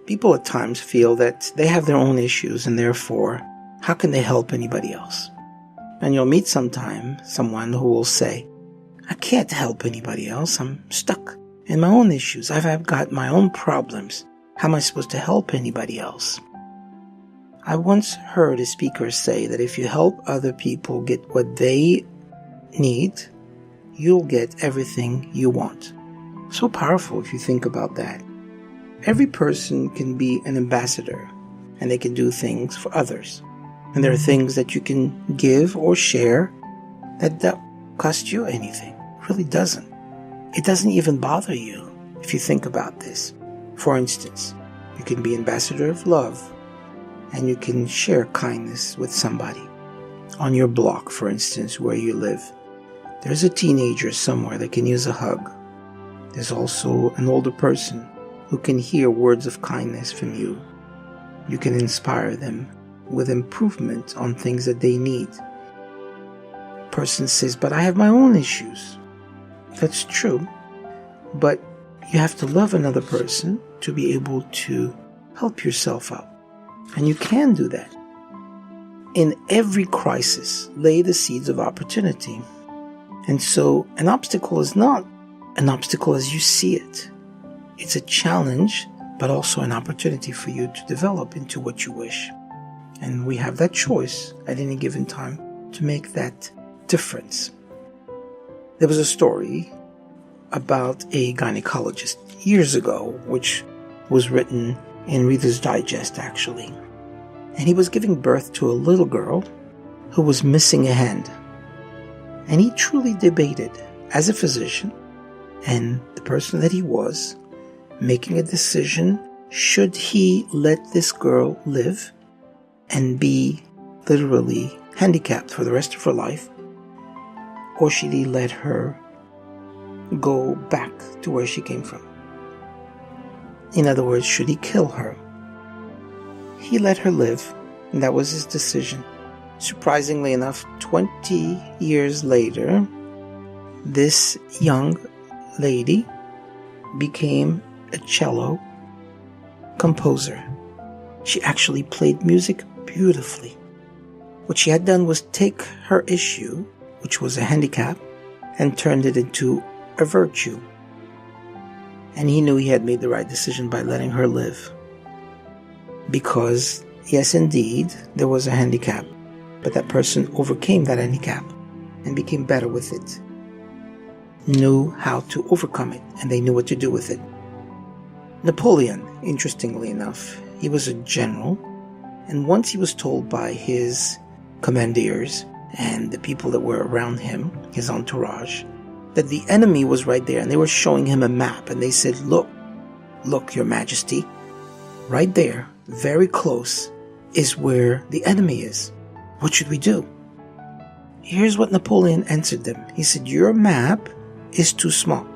People at times feel that they have their own issues and therefore, how can they help anybody else? And you'll meet someone who will say, I can't help anybody else. I'm stuck in my own issues. I've got my own problems. How am I supposed to help anybody else? I once heard a speaker say that if you help other people get what they need, you'll get everything you want. So powerful if you think about that. Every person can be an ambassador, and they can do things for others. And there are things that you can give or share that don't cost you anything. It really doesn't. It doesn't even bother you if you think about this. For instance, you can be ambassador of love, and you can share kindness with somebody. On your block, for instance, where you live, there's a teenager somewhere that can use a hug. There's also an older person who can hear words of kindness from you. You can inspire them with improvement on things that they need. Person says, but I have my own issues. That's true, but you have to love another person to be able to help yourself out. And you can do that. In every crisis, lay the seeds of opportunity. And so an obstacle is not an obstacle as you see it. It's a challenge, but also an opportunity for you to develop into what you wish. And we have that choice at any given time to make that difference. There was a story about a gynecologist years ago, which was written in Reader's Digest, actually. And he was giving birth to a little girl who was missing a hand. And he truly debated, as a physician and the person that he was, making a decision, should he let this girl live and be literally handicapped for the rest of her life, or should he let her go back to where she came from? In other words, should he kill her? He let her live, and that was his decision. Surprisingly enough, 20 years later, this young lady became a cello composer. She actually played music beautifully. What she had done was take her issue, which was a handicap, and turned it into a virtue. And he knew he had made the right decision by letting her live. Because, yes, indeed, there was a handicap, but that person overcame that handicap and became better with it. Knew how to overcome it, and they knew what to do with it. Napoleon, interestingly enough, he was a general, and once he was told by his commandeers and the people that were around him, his entourage, that the enemy was right there, and they were showing him a map, and they said, look, your majesty, right there, very close, is where the enemy is. What should we do? Here's what Napoleon answered them. He said, your map is too small.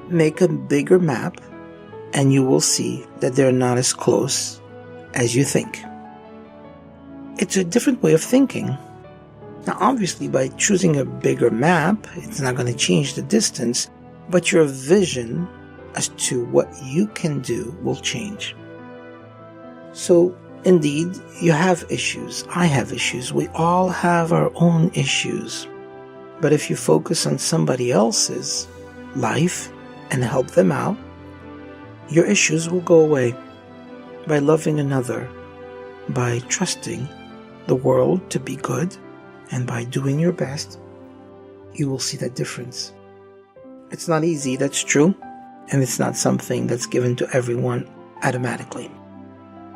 Make a bigger map, and you will see that they're not as close as you think. It's a different way of thinking. Now, obviously, by choosing a bigger map, it's not going to change the distance, but your vision as to what you can do will change. So, indeed, you have issues. I have issues. We all have our own issues. But if you focus on somebody else's life and help them out, your issues will go away. By loving another, by trusting the world to be good, and by doing your best, you will see that difference. It's not easy, that's true, and it's not something that's given to everyone automatically.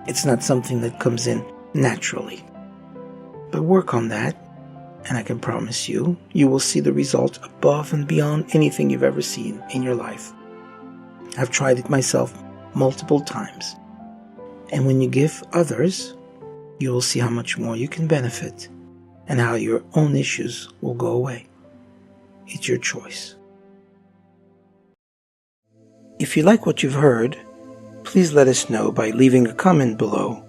It's not something that comes in naturally. But work on that, and I can promise you, you will see the result above and beyond anything you've ever seen in your life. I've tried it myself multiple times. And when you give others, you will see how much more you can benefit and how your own issues will go away. It's your choice. If you like what you've heard, please let us know by leaving a comment below.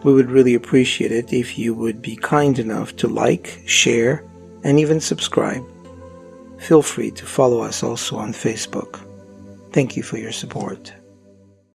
We would really appreciate it if you would be kind enough to like, share, and even subscribe. Feel free to follow us also on Facebook. Thank you for your support.